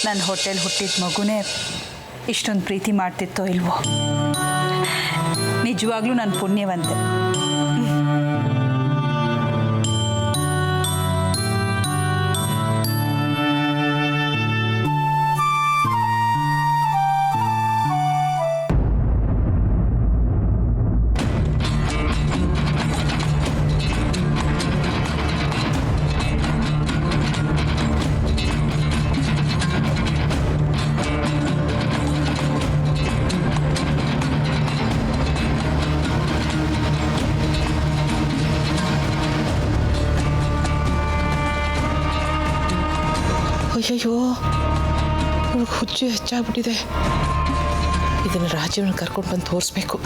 ನನ್ನ ಹೊಟ್ಟೆಲಿ ಹುಟ್ಟಿದ ಮಗುನೇ ಇಷ್ಟೊಂದು ಪ್ರೀತಿ ಮಾಡ್ತಿತ್ತೋ ಇಲ್ವೋ. ನಿಜವಾಗ್ಲೂ ನಾನು ಪುಣ್ಯವಂತೆ. ಅಯ್ಯಯ್ಯೋ, ಇವಳಿಗೆ ಹುಚ್ಚು ಹೆಚ್ಚಾಗ್ಬಿಟ್ಟಿದೆ. ಇದನ್ನು ರಾಜೀವ್ನ ಕರ್ಕೊಂಡು ಬಂದು ತೋರಿಸ್ಬೇಕು.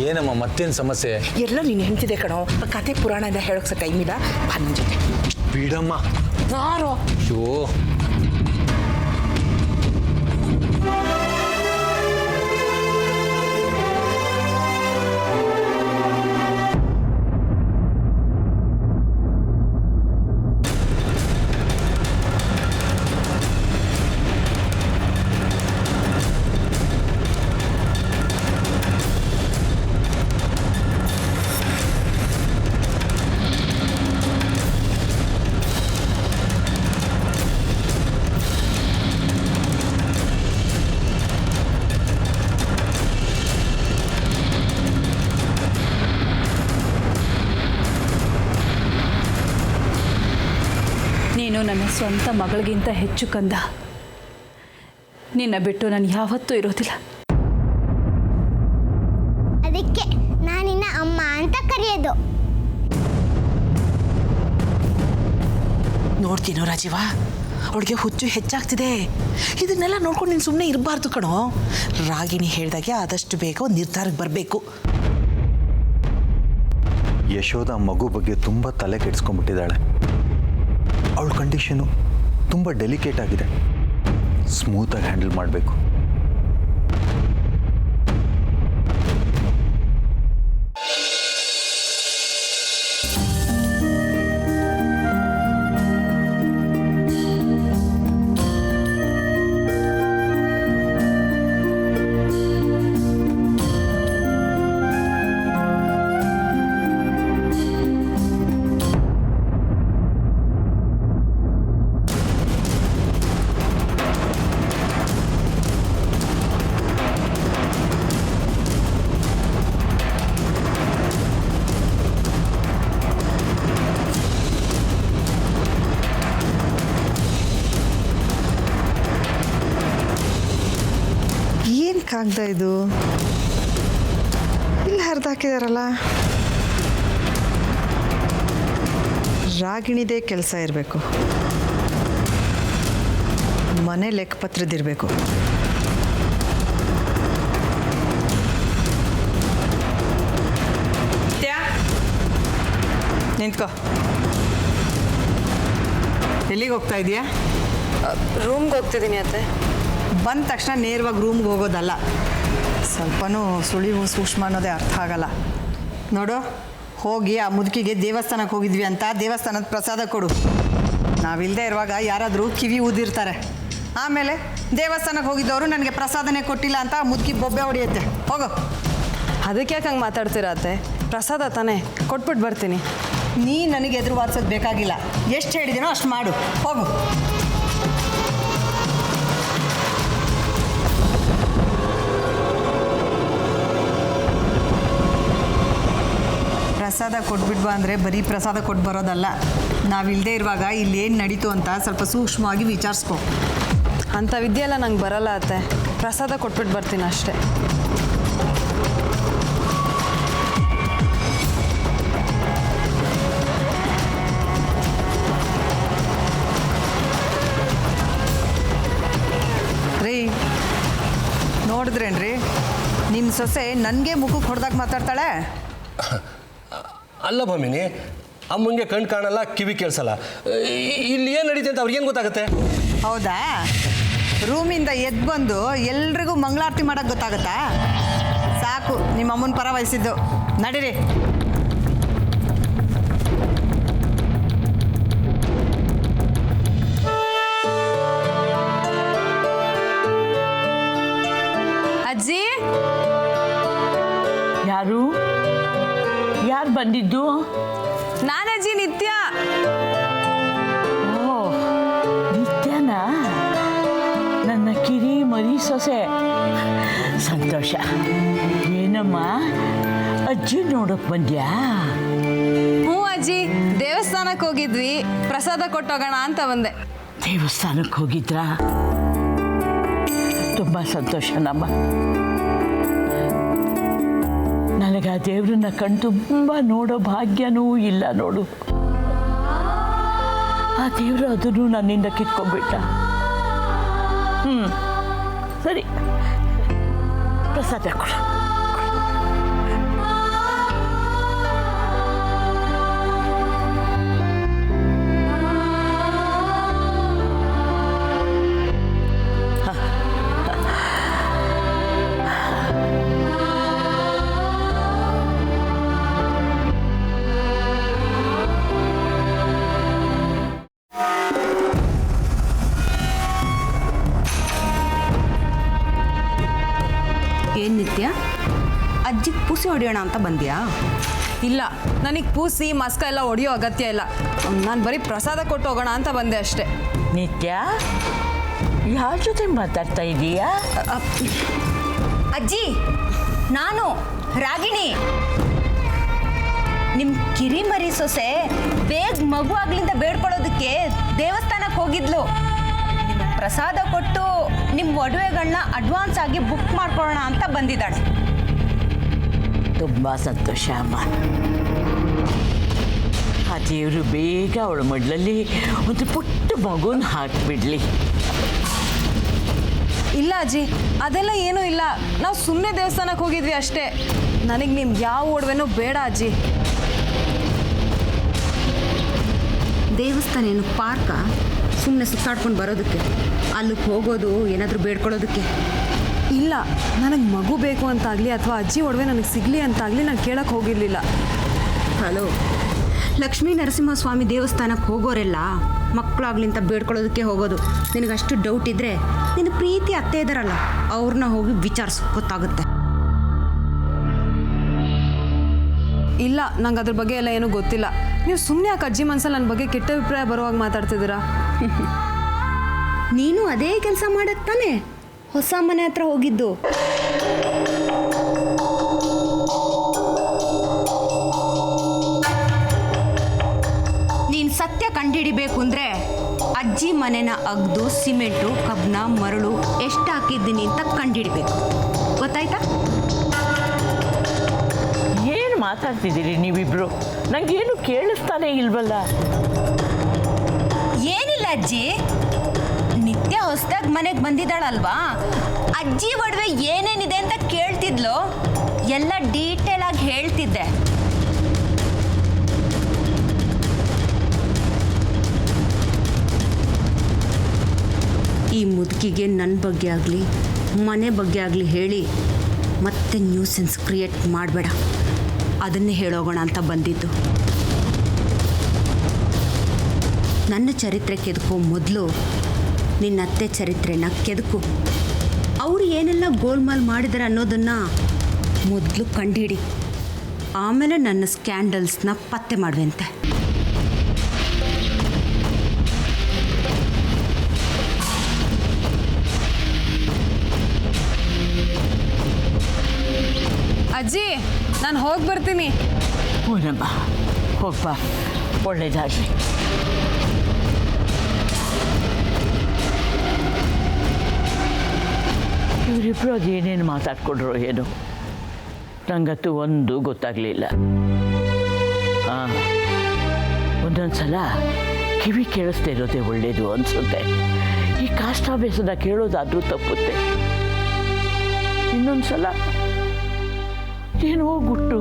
ಏನಮ್ಮ ಮತ್ತೇನು ಸಮಸ್ಯೆ? ಎಲ್ಲ ನೀನು ಹೆಂಡ್ತಿದೆ ಕಣೋ. ಕತೆ ಪುರಾಣ ಎಲ್ಲ ಹೇಳೋಕೆ ಟೈಮ್ ಇಲ್ಲ. ಬಾ ನನ್ನ ಜೊತೆ. ಬಿಡಮ್ಮ. ಯಾರೋ ಅಯ್ಯೋ, ನೀನು ನನ್ನ ಸ್ವಂತ ಮಗಳಿಗಿಂತ ಹೆಚ್ಚು ಕಂದ. ನಿನ್ನ ಬಿಟ್ಟು ನಾನು ಯಾವತ್ತೂ ಇರೋದಿಲ್ಲ. ಅದಕ್ಕೆ ನಾನಿನ್ನ ಅಮ್ಮ ಅಂತ ಕರೆಯೋದು. ನೋಡ್ತೀನೋ ರಾಜೀವ, ಅವಳಿಗೆ ಹುಚ್ಚು ಹೆಚ್ಚಾಗ್ತಿದೆ. ಇದನ್ನೆಲ್ಲ ನೋಡ್ಕೊಂಡು ನೀನು ಸುಮ್ಮನೆ ಇರಬಾರ್ದು ಕಣೋ. ರಾಗಿಣಿ ಹೇಳ್ದಾಗೆ ಆದಷ್ಟು ಬೇಗ ಒಂದು ನಿರ್ಧಾರಕ್ಕೆ ಬರಬೇಕು. ಯಶೋಧ ಮಗು ಬಗ್ಗೆ ತುಂಬ ತಲೆ ಕೆಡಿಸ್ಕೊಂಡ್ಬಿಟ್ಟಿದ್ದಾಳೆ. ಅವಳ ಕಂಡೀಷನು ತುಂಬ ಡೆಲಿಕೇಟ್ ಆಗಿದೆ. ಸ್ಮೂತಾಗಿ ಹ್ಯಾಂಡಲ್ ಮಾಡಬೇಕು. ಕಾಗ್ದ ಇದು ಇಲ್ಲಿ ಹರಿದಾಕಿದಾರಲ್ಲ. ರಾಗಿಣಿದೇ ಕೆಲಸ ಇರಬೇಕು. ಮನೆ ಲೆಕ್ಕಪತ್ರದಿರಬೇಕು. ನಿಂತ್ಕೋ. ಎಲ್ಲಿಗೆ ಹೋಗ್ತಾ ಇದೀಯಾ? ರೂಮ್ಗೆ ಹೋಗ್ತಿದ್ದೀನಿ ಅತ್ತೆ. ಬಂದ ತಕ್ಷಣ ನೇರವಾಗಿ ರೂಮ್ಗೆ ಹೋಗೋದಲ್ಲ. ಸ್ವಲ್ಪನೂ ಸುಳಿವು ಸೂಕ್ಷ್ಮ ಅನ್ನೋದೇ ಅರ್ಥ ಆಗಲ್ಲ. ನೋಡು, ಹೋಗಿ ಆ ಮುದುಕಿಗೆ ದೇವಸ್ಥಾನಕ್ಕೆ ಹೋಗಿದ್ವಿ ಅಂತ ದೇವಸ್ಥಾನದ ಪ್ರಸಾದ ಕೊಡು. ನಾವಿಲ್ಲದೆ ಇರುವಾಗ ಯಾರಾದರೂ ಕಿವಿ ಊದಿರ್ತಾರೆ. ಆಮೇಲೆ ದೇವಸ್ಥಾನಕ್ಕೆ ಹೋಗಿದ್ದವರು ನನಗೆ ಪ್ರಸಾದನೇ ಕೊಟ್ಟಿಲ್ಲ ಅಂತ ಆ ಮುದುಕಿ ಬೊಬ್ಬೆ ಹೊಡೆಯುತ್ತೆ. ಹೋಗು. ಅದಕ್ಕೆ ಯಾಕೆ ಹಂಗೆ ಮಾತಾಡ್ತೀರಾ ಅತ್ತೆ? ಪ್ರಸಾದ ತಾನೇ, ಕೊಟ್ಬಿಟ್ಟು ಬರ್ತೀನಿ. ನೀ ನನಗೆ ಎದುರು ವಾದಿಸೋದು ಬೇಕಾಗಿಲ್ಲ. ಎಷ್ಟು ಹೇಳಿದ್ದೀನೋ ಅಷ್ಟು ಮಾಡು. ಹೋಗು. ಪ್ರಸಾದ ಕೊಟ್ಬಿಡ್ಬಾ ಅಂದರೆ ಬರೀ ಪ್ರಸಾದ ಕೊಟ್ಟು ಬರೋದಲ್ಲ. ನಾವಿಲ್ಲದೆ ಇರುವಾಗ ಇಲ್ಲೇನು ನಡೀತು ಅಂತ ಸ್ವಲ್ಪ ಸೂಕ್ಷ್ಮವಾಗಿ ವಿಚಾರಿಸ್ಕೊ. ಅಂಥ ವಿದ್ಯೆ ಎಲ್ಲ ನಂಗೆ ಬರಲ್ಲ ಅತ್ತೆ. ಪ್ರಸಾದ ಕೊಟ್ಬಿಟ್ಟು ಬರ್ತೀನಿ ಅಷ್ಟೇ. ರೀ, ನೋಡಿದ್ರೇನ್ರಿ ನಿಮ್ಮ ಸೊಸೆ ನನಗೆ ಮುಖಕ್ಕೆ ಹೊಡೆದಾಗ ಮಾತಾಡ್ತಾಳೆ. ಅಲ್ಲ ಭಮಿನಿ, ಅಮ್ಮಂಗೆ ಕಣ್ಣು ಕಾಣಲ್ಲ, ಕಿವಿ ಕೇಳಿಸಲ್ಲ. ಇಲ್ಲಿ ಏನು ನಡೀತೆ ಅಂತ ಅವ್ರಿಗೇನು ಗೊತ್ತಾಗುತ್ತೆ? ಹೌದಾ? ರೂಮಿಂದ ಎದ್ದು ಬಂದು ಎಲ್ರಿಗೂ ಮಂಗಳಾರತಿ ಮಾಡೋಕ್ಕೆ ಗೊತ್ತಾಗತ್ತಾ? ಸಾಕು ನಿಮ್ಮ ಅಮ್ಮನ ಪರ ವಹಿಸಿದ್ದು. ನಡೀರಿ. ಅಜ್ಜಿ, ಯಾರು ಬಂದಿದ್ದು? ನಾನಜ್ಜಿ, ನಿತ್ಯ. ಓ, ನಿತ್ಯನಾ? ನನ್ನ ಕಿರಿ ಮರಿ ಸೊಸೆ. ಸಂತೋಷ. ಏನಮ್ಮ, ಅಜ್ಜಿ ನೋಡಕ್ ಬಂದ್ಯಾ? ಹ್ಞೂ ಅಜ್ಜಿ, ದೇವಸ್ಥಾನಕ್ಕೆ ಹೋಗಿದ್ವಿ, ಪ್ರಸಾದ ಕೊಟ್ಟೋಗೋಣ ಅಂತ ಬಂದೆ. ದೇವಸ್ಥಾನಕ್ಕೆ ಹೋಗಿದ್ರಾ? ತುಂಬ ಸಂತೋಷ ನಮ್ಮ. ನನಗೆ ಆ ದೇವ್ರನ್ನ ಕಣ್ ತುಂಬ ನೋಡೋ ಭಾಗ್ಯನೂ ಇಲ್ಲ ನೋಡು. ಆ ದೇವರು ಅದನ್ನು ನನ್ನಿಂದ ಕಿತ್ಕೊಂಡ್ಬಿಟ್ಟ. ಸರಿ, ಪ್ರಸಾದ ಕೊಡು. ಏನು ನಿತ್ಯ, ಅಜ್ಜಿಗೆ ಪೂಸಿ ಹೊಡೆಯೋಣ ಅಂತ ಬಂದ್ಯಾ? ಇಲ್ಲ, ನನಗೆ ಪೂಸಿ ಮಸ್ಕ ಎಲ್ಲ ಹೊಡೆಯೋ ಅಗತ್ಯ ಇಲ್ಲ. ನಾನು ಬರೀ ಪ್ರಸಾದ ಕೊಟ್ಟು ಹೋಗೋಣ ಅಂತ ಬಂದೆ ಅಷ್ಟೇ. ನಿತ್ಯ, ಯಾರ ಜೊತೆ ಮಾತಾಡ್ತಾ ಇದೀಯಾ? ಅಜ್ಜಿ, ನಾನು ರಾಗಿಣಿ, ನಿಮ್ಮ ಕಿರಿಮರಿ ಸೊಸೆ ಬೇಗ ಮಗು ಆಗ್ಲಿಂದ ಬೇಡ್ಕೊಳ್ಳೋದಕ್ಕೆ ದೇವಸ್ಥಾನಕ್ಕೆ ಹೋಗಿದ್ಲು. ನಿಮ್ಗೆ ಪ್ರಸಾದ ಕೊಟ್ಟು ನಿಮ್ಮ ಒಡವೆಗಳನ್ನ ಅಡ್ವಾನ್ಸ್ ಆಗಿ ಬುಕ್ ಮಾಡ್ಕೊಳ್ಳೋಣ ಅಂತ ಬಂದಿದ್ದಾಳೆ. ತುಂಬ ಸಂತೋಷ ಅಮ್ಮ. ಆ ದೇವರು ಬೇಗ ಅವಳ ಮಡ್ಲಲ್ಲಿ ಒಂದು ಪುಟ್ಟ ಮಗುನ ಹಾಕಿಬಿಡ್ಲಿ. ಇಲ್ಲ ಅಜ್ಜಿ, ಅದೆಲ್ಲ ಏನೂ ಇಲ್ಲ. ನಾವು ಸುಮ್ಮನೆ ದೇವಸ್ಥಾನಕ್ಕೆ ಹೋಗಿದ್ವಿ ಅಷ್ಟೇ. ನನಗೆ ನಿಮ್ಗೆ ಯಾವ ಒಡವೆನೂ ಬೇಡ ಅಜ್ಜಿ. ದೇವಸ್ಥಾನ ಏನು ಪಾರ್ಕ? ಸುಮ್ಮನೆ ಸುತ್ತಾಡ್ಕೊಂಡು ಬರೋದಕ್ಕೆ, ಅಲ್ಲಿಗೆ ಹೋಗೋದು ಏನಾದರೂ ಬೇಡ್ಕೊಳ್ಳೋದಕ್ಕೆ? ಇಲ್ಲ, ನನಗೆ ಮಗು ಬೇಕು ಅಂತಾಗಲಿ ಅಥವಾ ಅಜ್ಜಿ ಒಡವೆ ನನಗೆ ಸಿಗಲಿ ಅಂತಾಗಲಿ ನಾನು ಕೇಳಕ್ಕೆ ಹೋಗಿರಲಿಲ್ಲ. ಹಲೋ, ಲಕ್ಷ್ಮೀ ನರಸಿಂಹಸ್ವಾಮಿ ದೇವಸ್ಥಾನಕ್ಕೆ ಹೋಗೋರೆಲ್ಲ ಮಕ್ಕಳಾಗ್ಲಿಂತ ಬೇಡ್ಕೊಳ್ಳೋದಕ್ಕೆ ಹೋಗೋದು. ನಿನಗಷ್ಟು ಡೌಟ್ ಇದ್ದರೆ ನಿನ್ನ ಪ್ರೀತಿ ಅತ್ತೆ ಇದ್ದಾರಲ್ಲ, ಅವ್ರನ್ನ ಹೋಗಿ ವಿಚಾರಿಸ್, ಗೊತ್ತಾಗುತ್ತೆ. ಇಲ್ಲ, ನಂಗೆ ಅದ್ರ ಬಗ್ಗೆ ಎಲ್ಲ ಏನೂ ಗೊತ್ತಿಲ್ಲ. ನೀವು ಸುಮ್ಮನೆ ಯಾಕೆ ಅಜ್ಜಿ ಮನಸ್ಸಲ್ಲಿ ನನ್ನ ಬಗ್ಗೆ ಕೆಟ್ಟ ಅಭಿಪ್ರಾಯ ಬರುವಾಗ ಮಾತಾಡ್ತಿದ್ದೀರಾ? ನೀನು ಅದೇ ಕೆಲಸ ಮಾಡಕ್ ತಾನೆ ಹೊಸ ಮನೆ ಹತ್ರ ಹೋಗಿದ್ದು. ನೀನು ಸತ್ಯ ಕಂಡುಹಿಡಿಬೇಕು ಅಂದರೆ ಅಜ್ಜಿ ಮನೆನ ಅಗ್ದು ಸಿಮೆಂಟು, ಕಬ್ಬಿಣ, ಮರಳು ಎಷ್ಟು ಹಾಕಿದ್ದೀನಿ ಅಂತ ಕಂಡುಹಿಡಿಬೇಕು. ಗೊತ್ತಾಯ್ತಾ? ಏನು ಮಾತಾಡ್ತಿದ್ದೀರಿ ನೀವಿಬ್ರು? ನನಗೇನು ಕೇಳಿಸ್ತಾನೆ ಇಲ್ವಲ್ಲ. ಏನಿಲ್ಲ ಅಜ್ಜಿ, ನಿತ್ಯ ಹೊಸದಾಗಿ ಮನೆಗೆ ಬಂದಿದ್ದಾಳಲ್ವಾ, ಅಜ್ಜಿ ಒಡವೆ ಏನೇನಿದೆ ಅಂತ ಕೇಳ್ತಿದ್ಲು. ಎಲ್ಲ ಡೀಟೇಲ್ ಆಗಿ ಹೇಳ್ತಿದ್ದೆ. ಈ ಮುದುಕಿಗೆ ನನ್ನ ಬಗ್ಗೆ ಆಗಲಿ ಮನೆ ಬಗ್ಗೆ ಆಗಲಿ ಹೇಳಿ ಮತ್ತೆ ನ್ಯೂಸೆನ್ಸ್ ಕ್ರಿಯೇಟ್ ಮಾಡಬೇಡ. ಅದನ್ನೇ ಹೇಳೋಗೋಣ ಅಂತ ಬಂದಿದ್ದು. ನನ್ನ ಚರಿತ್ರೆ ಕೆದಕೋ ಮೊದಲು ನಿನ್ನ ಅತ್ತೆ ಚರಿತ್ರೆನ ಕೆದಕು. ಅವರು ಏನೆಲ್ಲ ಗೋಲ್ಮಾಲ್ ಮಾಡಿದ್ದಾರೆ ಅನ್ನೋದನ್ನು ಮೊದಲು ಕಂಡುಹಿಡಿ. ಆಮೇಲೆ ನನ್ನ ಸ್ಕ್ಯಾಂಡಲ್ಸ್ನ ಪತ್ತೆ ಮಾಡುವಂತೆ. ಅಜ್ಜಿ, ನಾನು ಹೋಗಿ ಬರ್ತೀನಿ. ಹೂನಮ್ಮ, ಹೋಗ್ಬಾ, ಒಳ್ಳೇದಾಗಲಿ. ಇವರಿಬ್ಬರು ಅದೇನೇನು ಮಾತಾಡ್ಕೊಂಡ್ರು ಏನು, ನಂಗಂತೂ ಒಂದು ಗೊತ್ತಾಗಲಿಲ್ಲ. ಹಾಂ, ಒಂದೊಂದು ಸಲ ಕಿವಿ ಕೇಳಿಸ್ತಾ ಇರೋದೇ ಒಳ್ಳೇದು ಅನಿಸುತ್ತೆ. ಈ ಕಾಷ್ಟಾಭ್ಯಾಸನ ಕೇಳೋದಾದರೂ ತಪ್ಪುತ್ತೆ. ಇನ್ನೊಂದು ಸಲ ಏನೋ ಗುಟ್ಟು,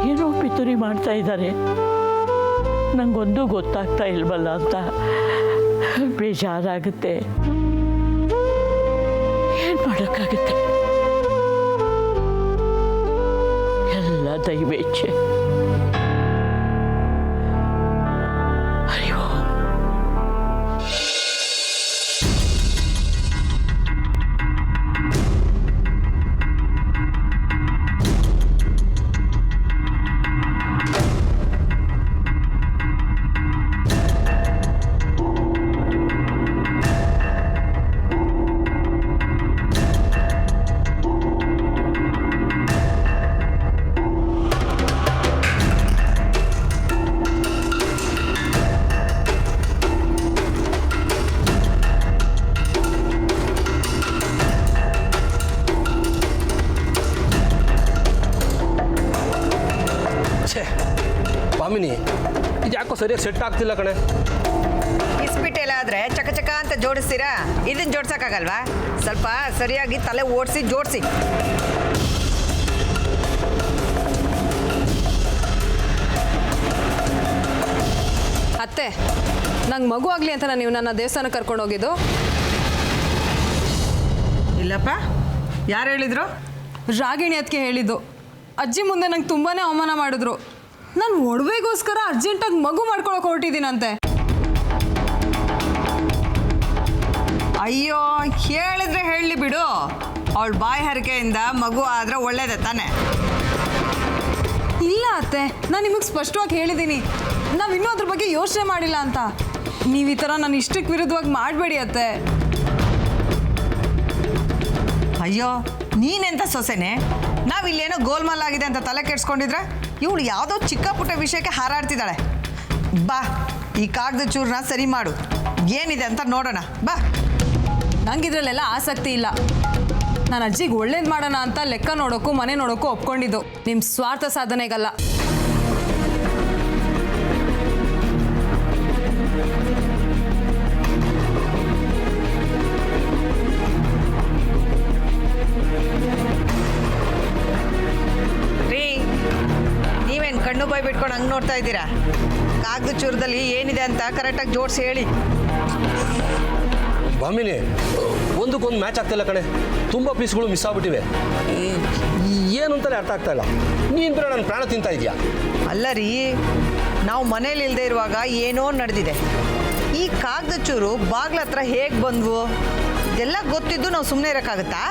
ಏನೋ ಪಿತೂರಿ ಮಾಡ್ತಾ ಇದ್ದಾರೆ. ನನಗೊಂದು ಗೊತ್ತಾಗ್ತಾ ಇಲ್ವಲ್ಲ ಅಂತ ಬೇಜಾರಾಗುತ್ತೆ. ಏನು ಮಾಡೋಕ್ಕಾಗುತ್ತೆ? ಎಲ್ಲ ದೈವೇಚ್ಛೆ. ಅಯ್ಯೋ, ಭಾಮಿನಿ, ಇದು ಯಾಕೋ ಸರಿಯಾಗಿ ಸೆಟ್ ಆಗ್ತಿಲ್ಲ ಕಣೆ. ಇಸ್ಪಿಟ್ಟೆಲ್ಲ ಆದರೆ ಚಕ ಅಂತ ಜೋಡಿಸ್ತೀರಾ? ಇದನ್ನು ಜೋಡ್ಸೋಕ್ಕಾಗಲ್ವಾ? ಸ್ವಲ್ಪ ಸರಿಯಾಗಿ ತಲೆ ಓಡಿಸಿ ಜೋಡಿಸಿ. ಅತ್ತೆ, ನಂಗೆ ಮಗು ಆಗಲಿ ಅಂತ ನೀವು ನನ್ನ ದೇವಸ್ಥಾನಕ್ಕೆ ಕರ್ಕೊಂಡು ಹೋಗಿದ್ದು? ಇಲ್ಲಪ್ಪ, ಯಾರು ಹೇಳಿದ್ರು? ರಾಗಿಣಿ ಅದಕ್ಕೆ ಹೇಳಿದ್ದು. ಅಜ್ಜಿ ಮುಂದೆ ನಂಗೆ ತುಂಬಾ ಅವಮಾನ ಮಾಡಿದ್ರು. ನಾನು ಒಡವೆಗೋಸ್ಕರ ಅರ್ಜೆಂಟಾಗಿ ಮಗು ಮಾಡ್ಕೊಳಕ್ಕೆ ಹೊರಟಿದ್ದೀನಂತೆ. ಅಯ್ಯೋ, ಹೇಳಿದ್ರೆ ಹೇಳಲಿ ಬಿಡು. ಅವಳ ಬಾಯಿ ಹರಕೆಯಿಂದ ಮಗು ಆದರೆ ಒಳ್ಳೇದೆ ತಾನೆ? ಇಲ್ಲ ಅತ್ತೆ, ನಾನು ನಿಮಗೆ ಸ್ಪಷ್ಟವಾಗಿ ಹೇಳಿದ್ದೀನಿ, ನಾವು ಇನ್ನೂ ಅದ್ರ ಬಗ್ಗೆ ಯೋಚನೆ ಮಾಡಿಲ್ಲ ಅಂತ. ನೀವು ಈ ಥರ ನನ್ನ ಇಷ್ಟಕ್ಕೆ ವಿರುದ್ಧವಾಗಿ ಮಾಡಬೇಡಿ ಅತ್ತೆ. ಅಯ್ಯೋ, ನೀನೆಂತ ಸೊಸೆನೆ? ನಾವಿಲ್ಲೇನೋ ಗೋಲ್ಮಾಲ್ ಆಗಿದೆ ಅಂತ ತಲೆ ಕೆಡ್ಸ್ಕೊಂಡಿದ್ರೆ ಇವಳು ಯಾವುದೋ ಚಿಕ್ಕ ಪುಟ್ಟ ವಿಷಯಕ್ಕೆ ಹಾರಾಡ್ತಿದ್ದಾಳೆ. ಬಾ, ಈ ಕಾಗದ ಚೂರನ್ನ ಸರಿ ಮಾಡು, ಏನಿದೆ ಅಂತ ನೋಡೋಣ. ಬಾ. ನಂಗೆ ಇದರಲ್ಲೆಲ್ಲ ಆಸಕ್ತಿ ಇಲ್ಲ. ನಾನು ಅಜ್ಜಿಗೆ ಒಳ್ಳೇದು ಮಾಡೋಣ ಅಂತ ಲೆಕ್ಕ ನೋಡೋಕ್ಕೂ ಮನೆ ನೋಡೋಕ್ಕೂ ಒಪ್ಕೊಂಡಿದ್ದು, ನಿಮ್ಮ ಸ್ವಾರ್ಥ ಸಾಧನೆಗಲ್ಲ. ರೀ, ನೀವೇನು ಕಣ್ಣು ಬಾಯಿ ಬಿಟ್ಕೊಂಡು ಹಂಗೆ ನೋಡ್ತಾ ಇದ್ದೀರಾ? ಕಾಗದ ಚೂರದಲ್ಲಿ ಏನಿದೆ ಅಂತ ಕರೆಕ್ಟಾಗಿ ಜೋಡಿಸಿ ಹೇಳಿ. ಭಾಮಿನಿ, ಒಂದಕ್ಕೊಂದು ಮ್ಯಾಚ್ ಆಗ್ತಾಯಿಲ್ಲ ಕಣೆ. ತುಂಬ ಪೀಸ್ಗಳು ಮಿಸ್ ಆಗ್ಬಿಟ್ಟಿವೆ. ಏನು ಅಂತಲೇ ಅರ್ಥ ಆಗ್ತಾ ಇಲ್ಲ. ನೀನು ಬೇರೆ ನನ್ನ ಪ್ರಾಣ ತಿಂತಾ ಇದೆಯಾ? ಅಲ್ಲ ರೀ, ನಾವು ಮನೇಲಿ ಇಲ್ಲದೆ ಇರುವಾಗ ಏನೋ ನಡೆದಿದೆ. ಈ ಕಾಗದ ಚೂರು ಬಾಗ್ಲ ಹತ್ರ ಹೇಗೆ ಬಂದ್ವು ಇದೆಲ್ಲ ಗೊತ್ತಿದ್ದು ನಾವು ಸುಮ್ಮನೆ ಇರೋಕ್ಕಾಗತ್ತಾ?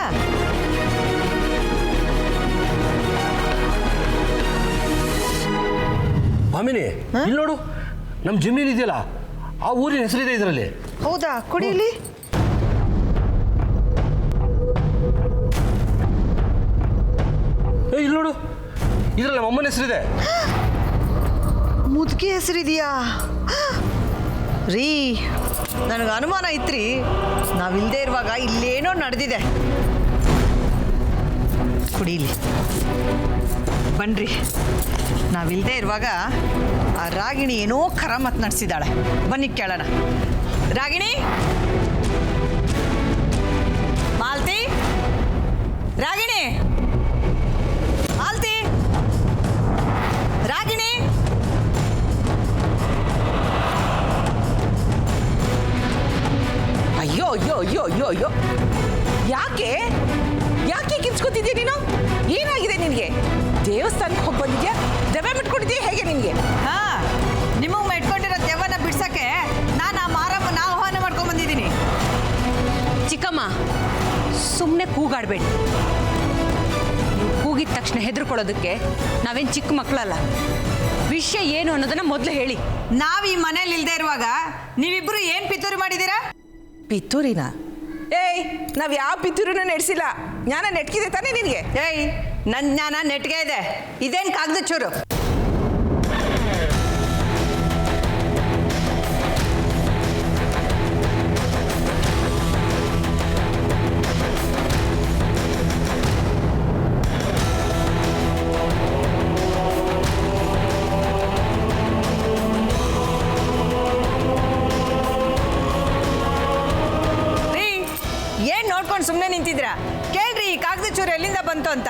ಭಾಮಿನಿ, ಇಲ್ಲಿ ನೋಡು, ನಮ್ಮ ಜಮೀನು ಇದೆಯಲ್ಲ, ಆ ಊರಿನ ಹೆಸರಿದೆ ಇದರಲ್ಲಿ. ಹೌದಾ? ಕುಡೀಲಿ. ಇಲ್ಲಿ ನೋಡು, ಇದರಲ್ಲಿ ನಮ್ಮ ಅಮ್ಮನ ಹೆಸರಿದೆ. ಮುದುಕಿ ಹೆಸರಿದೆಯಾ? ರೀ, ನನಗೆ ಅನುಮಾನ ಇತ್ರಿ, ನಾವಿಲ್ಲದೆ ಇರುವಾಗ ಇಲ್ಲೇನೋ ನಡೆದಿದೆ. ಕುಡೀಲಿ ಬನ್ರಿ. ನಾವಿಲ್ಲದೆ ಇರುವಾಗ ಆ ರಾಗಿಣಿ ಏನೋ ಕರಾಮತ್ ನಡೆಸಿದಾಳೆ. ಬನ್ನಿ ಕೇಳೋಣ. ರಾಗಿಣಿ, ಮಾಲ್ತಿ, ರಾಗಿಣಿ, ಮಾಲ್ತಿ, ರಾಗಿಣಿ. ಅಯ್ಯೋ ಅಯ್ಯೋ ಅಯ್ಯೋ ಅಯ್ಯೋ ಅಯ್ಯೋ, ಯಾಕೆ ಯಾಕೆ ಕಿರ್ಚ್ಕೊತಿದ್ಯಾ ನೀನು? ಏನಾಗಿದೆ ನಿನಗೆ? ದೇವಸ್ಥಾನಕ್ಕೆ ಹೋಗಿ ಬಂದಿದ್ಯಾ? ದೆವ್ವ ಬಿಟ್ಕೊಂಡಿದ್ಯಾ ಹೇಗೆ ನಿನಗೆ? ಹಾ, ನಿಮಗೆ ಮೆಟ್ಕೊಂಡಿರೋ ದೆವ್ವನ ಬಿಡ್ಸಕ್ಕೆ ನಾನು ಆ ಮಾರಮ್ಮನ ಆಹ್ವಾನ ಮಾಡ್ಕೊಂಡು ಬಂದಿದ್ದೀನಿ. ಚಿಕ್ಕಮ್ಮ, ಸುಮ್ಮನೆ ಕೂಗಾಡಬೇಡಿ. ಕೂಗಿದ ತಕ್ಷಣ ಹೆದರ್ಕೊಳ್ಳೋದಕ್ಕೆ ನಾವೇನು ಚಿಕ್ಕ ಮಕ್ಕಳಲ್ಲ. ವಿಷಯ ಏನು ಅನ್ನೋದನ್ನ ಮೊದಲು ಹೇಳಿ. ನಾವು ಈ ಮನೇಲಿ ಇಲ್ಲದೆ ಇರುವಾಗ ನೀವಿಬ್ಬರು ಏನು ಪಿತೂರಿ ಮಾಡಿದ್ದೀರಾ? ಪಿತೂರಿನ? ಏಯ್, ನಾವು ಯಾವ ಪಿತೂರಿನೂ ನಡೆಸಿಲ್ಲ. ಜ್ಞಾನ ನೆಟ್ಕಿದೆ ತಾನೇ ನಿನಗೆ? ಏಯ್, ನನ್ನ ಜ್ಞಾನ ನೆಟ್ಗೆ ಇದೆ. ಇದೇನು ಕಾಗದ ಚೂರು? ಸುಮ್ಮನೆ ನಿಂತಿದ್ದೀರಾ? ಕೇಳ್ರಿ, ಈ ಕಾಗದ ಚೂರಲ್ಲಿ ಎಲ್ಲಿಂದ ಬಂತು ಅಂತ.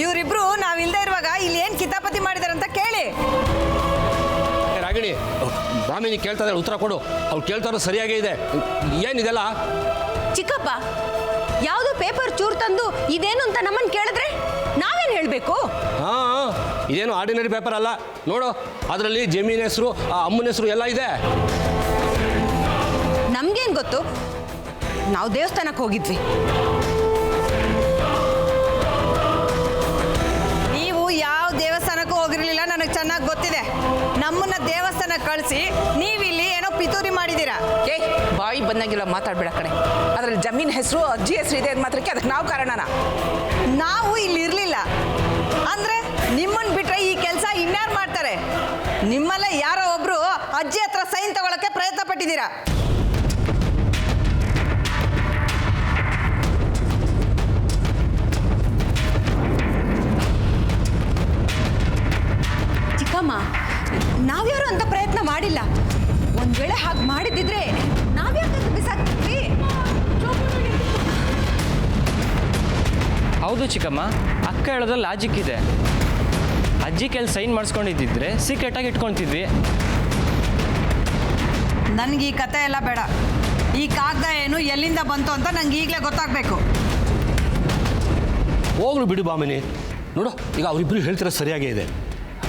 ಇವರಿಬ್ರು ನಾವಿಲ್ಲದೆ ಇರುವಾಗ ಇಲ್ಲಿ ಏನು ಕಿತಾಪತಿ ಮಾಡಿದಾರಂತ ಕೇಳಿ. ರಾಗಿಣಿ, ಬಾಮಿನಿ ಕೇಳ್ತಾ ಇದ್ದಾರೆ, ಉತ್ತರ ಕೊಡು. ಅವ್ರು ಕೇಳ್ತಾ ಇರೋದು ಸರಿಯಾಗೇ ಇದೆ. ಏನಿದೆಲ್ಲ? ಚಿಕ್ಕಪ್ಪ, ಯಾವುದೋ ಪೇಪರ್ ಚೂರು ತಂದು ಇದೇನು ಅಂತ ನಮ್ಮನ್ನು ಕೇಳಿದ್ರೆ ನಾವೇನು ಹೇಳಬೇಕು? ಹಾಂ, ಇದೇನು ಆರ್ಡಿನರಿ ಪೇಪರ್ ಅಲ್ಲ ನೋಡು. ಅದರಲ್ಲಿ ಜಮೀನ್ ಹೆಸರು, ಅಮ್ಮನ ಹೆಸರು ಎಲ್ಲ ಇದೆ. ನಮ್ಗೇನು ಗೊತ್ತು? ನಾವು ದೇವಸ್ಥಾನಕ್ಕೆ ಹೋಗಿದ್ವಿ. ನೀವು ಯಾವ ದೇವಸ್ಥಾನಕ್ಕೂ ಹೋಗಿರಲಿಲ್ಲ, ನನಗೆ ಚೆನ್ನಾಗಿ ಗೊತ್ತಿದೆ. ನಮ್ಮನ್ನ ದೇವಸ್ಥಾನಕ್ಕೆ ಕಳಿಸಿ ನೀವಿಲ್ಲಿ ಏನೋ ಪಿತೂರಿ ಮಾಡಿದ್ದೀರಾ. ಏ, ಬಾಯಿ ಬಂದಂಗಿಲ್ಲ ಮಾತಾಡ್ಬೇಡ ಕಡೆ. ಅದ್ರಲ್ಲಿ ಜಮೀನ್ ಹೆಸರು, ಅಜ್ಜಿ ಹೆಸರು ಇದೆ ಅಂದ ಮಾತ್ರಕ್ಕೆ ಅದಕ್ಕೆ ನಾವು ಕಾರಣನಾ? ನಾವು ಇಲ್ಲಿ ಇರಲಿಲ್ಲ ಅಂದ್ರೆ ನಿಮ್ಮನ್ನು ಬಿಟ್ರೆ ಈ ಕೆಲಸ ಇನ್ಯಾರು ಮಾಡ್ತಾರೆ? ನಿಮ್ಮಲ್ಲ ಯಾರೋ ಒಬ್ರು ಅಜ್ಜಿ ಹತ್ರ ಸೈನ್ ತಗೊಳಕ್ಕೆ ಪ್ರಯತ್ನ ಪಟ್ಟಿದ್ದೀರಾ. ಚಿಕ್ಕಮ್ಮ, ನಾವ್ಯಾರು ಅಂತ ಪ್ರಯತ್ನ ಮಾಡಿಲ್ಲ. ಒಂದ್ ವೇಳೆ ಹಾಗೆ ಮಾಡಿದ್ದಿದ್ರೆ ನಾವ್ಯಾಕೆ ಬಿಸಾಕ್ತಿದ್ವಿ? ಹೌದು ಚಿಕ್ಕಮ್ಮ, ಅಕ್ಕ ಹೇಳೋದ್ರಲ್ಲಿ ಲಾಜಿಕ್ ಇದೆ. ಅಜ್ಜಿ ಕೈಲಿ ಸೈನ್ ಮಾಡಿಸ್ಕೊಂಡಿದ್ದಿದ್ರೆ ಸೀಕ್ರೆಟಾಗಿ ಇಟ್ಕೊಳ್ತಿದ್ವಿ. ನನಗೆ ಈ ಕತೆ ಎಲ್ಲ ಬೇಡ. ಈ ಕಾಗದ ಏನು, ಎಲ್ಲಿಂದ ಬಂತು ಅಂತ ನಂಗೆ ಈಗಲೇ ಗೊತ್ತಾಗಬೇಕು. ಹೋಗ್ಲು ಬಿಡು ಬಾಮಿನಿ. ನೋಡು, ಈಗ ಅವರಿಬ್ಬರು ಹೇಳ್ತಿರೋದು ಸರಿಯಾಗೇ ಇದೆ.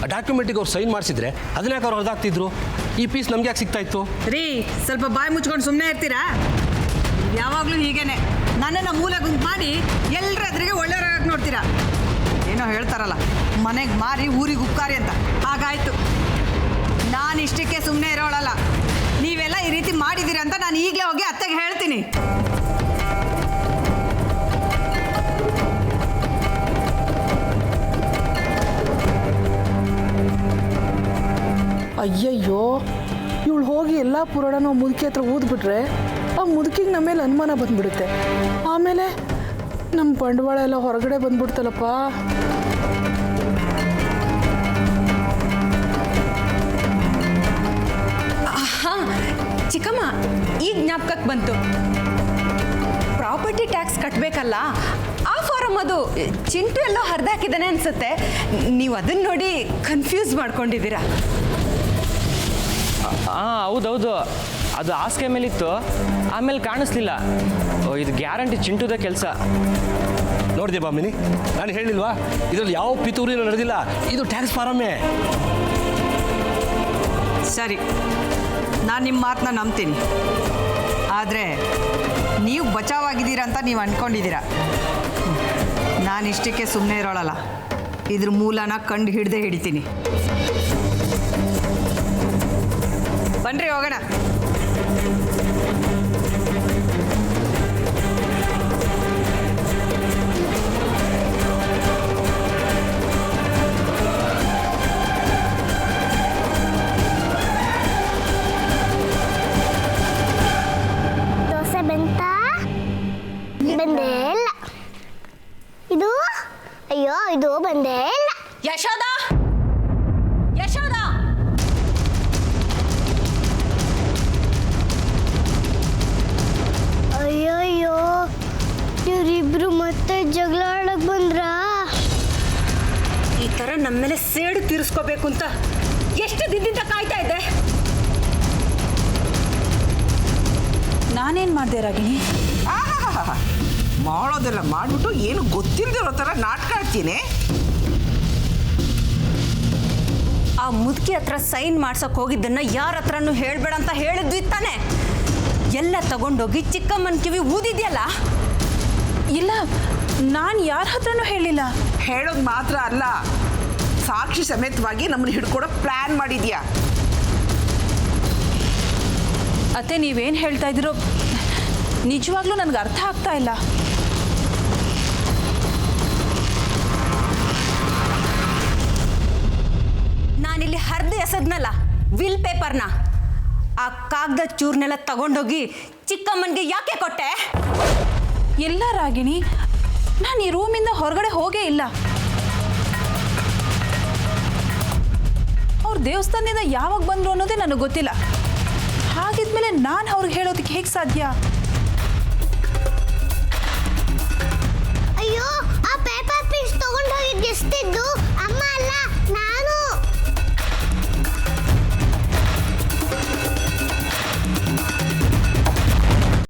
ಆ ಡಾಕ್ಯುಮೆಂಟಿಗೆ ಅವ್ರು ಸೈನ್ ಮಾಡಿಸಿದ್ರೆ ಅದನ್ನ ಯಾಕೆ ಅವ್ರು ಹೊರದಾಗ್ತಿದ್ರು? ಈ ಪೀಸ್ ನಮ್ಗೆ ಯಾಕೆ ಸಿಗ್ತಾ ಇತ್ತು? ರೀ, ಸ್ವಲ್ಪ ಬಾಯಿ ಮುಚ್ಕೊಂಡು ಸುಮ್ಮನೆ ಇರ್ತೀರಾ? ಯಾವಾಗಲೂ ಹೀಗೇನೆ ನನ್ನನ್ನು ಮೂಲ ಗುಂಪು ಮಾಡಿ ಎಲ್ಲರ ಎದುರಿಗೆ ಒಳ್ಳೆಯವರಾಗಿ ನೋಡ್ತೀರಾ. ಏನೋ ಹೇಳ್ತಾರಲ್ಲ, ಮನೆಗೆ ಮಾರಿ ಊರಿಗೆ ಉಪ್ಕಾರಿ ಅಂತ, ಹಾಗಾಯ್ತು. ನಾನು ಇಷ್ಟಕ್ಕೆ ಸುಮ್ಮನೆ ಇರೋಳಲ್ಲ. ನೀವೆಲ್ಲ ಈ ರೀತಿ ಮಾಡಿದ್ದೀರಿ ಅಂತ ನಾನು ಈಗಲೇ ಹೋಗಿ ಅತ್ತೆಗೆ ಹೇಳ್ತೀನಿ. ಅಯ್ಯಯ್ಯೋ, ಇವಳು ಹೋಗಿ ಎಲ್ಲ ಪುರಾಣನೂ ಮುದುಕಿ ಹತ್ರ ಊದ್ಬಿಟ್ರೆ ಆ ಮುದುಕಿಗೆ ನಮ್ಮ ಮೇಲೆ ಅನುಮಾನ ಬಂದ್ಬಿಡುತ್ತೆ. ಆಮೇಲೆ ನಮ್ಮ ಬಂಡವಾಳ ಎಲ್ಲ ಹೊರಗಡೆ ಬಂದ್ಬಿಡ್ತಲ್ಲಪ್ಪ. ಚಿಕ್ಕಮ್ಮ, ಈಗ ಜ್ಞಾಪಕಕ್ಕೆ ಬಂತು. ಪ್ರಾಪರ್ಟಿ ಟ್ಯಾಕ್ಸ್ ಕಟ್ಟಬೇಕಲ್ಲ, ಆ ಫಾರಮ್ ಅದು ಚಿಂಟು ಎಲ್ಲೋ ಹರಿದಾಕಿದ್ದಾನೆ ಅನ್ಸುತ್ತೆ. ನೀವು ಅದನ್ನ ನೋಡಿ ಕನ್ಫ್ಯೂಸ್ ಮಾಡ್ಕೊಂಡಿದ್ದೀರಾ. ಹಾಂ, ಹೌದೌದು, ಅದು ಹಾಸಿಗೆ ಮೇಲಿತ್ತು, ಆಮೇಲೆ ಕಾಣಿಸ್ಲಿಲ್ಲ. ಇದು ಗ್ಯಾರಂಟಿ ಚಿಂಟುದ ಕೆಲಸ. ನೋಡಿದೆ ಬಾಮಿನಿ, ನಾನು ಹೇಳಿಲ್ವಾ ಇದರಲ್ಲಿ ಯಾವ ಪಿತೂರಿನೂ ನಡೆದಿಲ್ಲ. ಇದು ಟ್ಯಾಕ್ಸ್ ಫಾರಮ್ಮೇ. ಸರಿ, ನಾನು ನಿಮ್ಮ ಮಾತನ್ನ ನಂಬ್ತೀನಿ. ಆದರೆ ನೀವು ಬಚಾವಾಗಿದ್ದೀರಾ ಅಂತ ನೀವು ಅಂದ್ಕೊಂಡಿದ್ದೀರಾ. ನಾನು ಇಷ್ಟಕ್ಕೆ ಸುಮ್ಮನೆ ಇರೋಳಲ್ಲ. ಇದ್ರ ಮೂಲನ ಕಂಡು ಹಿಡ್ದೇ ಹಿಡಿತೀನಿ. ಬನ್ರಿ ಹೋಗೋಣ. ದೋಸೆ ಬಂತಾ? ಬಂದೇ ಇಲ್ಲ. ಇದು ಅಯ್ಯೋ, ಇದು ಬಂದೇ ಇಲ್ಲ. ಯಶೋದ, ಯಶೋದ, ಅಯ್ಯಯ್ಯೋ, ಇವರಿಬ್ರು ಮತ್ತೆ ಜಗಳ ಆಡಕ್ ಬಂದ್ರಾ? ಈ ಥರ ನಮ್ಮ ಮೇಲೆ ಸೇಡು ತೀರಿಸ್ಕೋಬೇಕು ಅಂತ ಎಷ್ಟು ದಿನದಿಂದ ಕಾಯ್ತಾ ಇದ್ದೆ. ನಾನೇನು ಮಾಡಿದೆ ರಾಗಿಣಿ? ಮಾಡೋದೆಲ್ಲ ಮಾಡಿಬಿಟ್ಟು ಏನು ಗೊತ್ತಿಲ್ಲದಿರೋ ಥರ ನಾಟಕ ಆಡ್ತೀನಿ. ಆ ಮುದುಕಿ ಹತ್ರ ಸೈನ್ ಮಾಡ್ಸಕ್ ಹೋಗಿದ್ದನ್ನ ಯಾರ ಹತ್ರನೂ ಹೇಳ್ಬೇಡ ಅಂತ ಹೇಳಿದ್ವಿ ತಾನೆ. ಎಲ್ಲ ತಗೊಂಡೋಗಿ ಚಿಕ್ಕಮ್ಮನ ಕಿವಿ ಊದಿದ್ಯಲ್ಲ. ಇಲ್ಲ, ನಾನು ಯಾರ ಹತ್ರನೂ ಹೇಳಿಲ್ಲ. ಹೇಳೋದು ಮಾತ್ರ ಅಲ್ಲ, ಸಾಕ್ಷಿ ಸಮೇತವಾಗಿ ನಮ್ಮನ್ನು ಹಿಡ್ಕೊಡೋ ಪ್ಲ್ಯಾನ್ ಮಾಡಿದ್ಯಾ. ಅತ್ತೆ, ನೀವೇನು ಹೇಳ್ತಾ ಇದ್ದೀರೋ ನಿಜವಾಗ್ಲೂ ನನಗೆ ಅರ್ಥ ಆಗ್ತಾ ಇಲ್ಲ. ನಾನಿಲ್ಲಿ ಹರಿದು ಎಸದ್ನಲ್ಲ ವಿಲ್ ಪೇಪರ್ನ, ಆ ಕಾಗದ ಚೂರ್ನೆಲ್ಲ ತಗೊಂಡೋಗಿ ಚಿಕ್ಕಮ್ಮನಿಗೆ ಯಾಕೆ ಕೊಟ್ಟೆ? ಇಲ್ಲ ರಾಗಿಣಿ, ನಾನು ಈ ರೂಮಿಂದ ಹೊರಗಡೆ ಹೋಗೇ ಇಲ್ಲ. ಅವ್ರು ದೇವಸ್ಥಾನದಿಂದ ಯಾವಾಗ ಬಂದರು ಅನ್ನೋದೇ ನನಗೆ ಗೊತ್ತಿಲ್ಲ. ಹಾಗಿದ್ಮೇಲೆ ನಾನು ಅವ್ರಿಗೆ ಹೇಳೋದಕ್ಕೆ ಹೇಗೆ ಸಾಧ್ಯ? ಅಯ್ಯೋ, ಆ ಅದು ಅಮ್ಮ ಅಲ್ಲ ನಾನು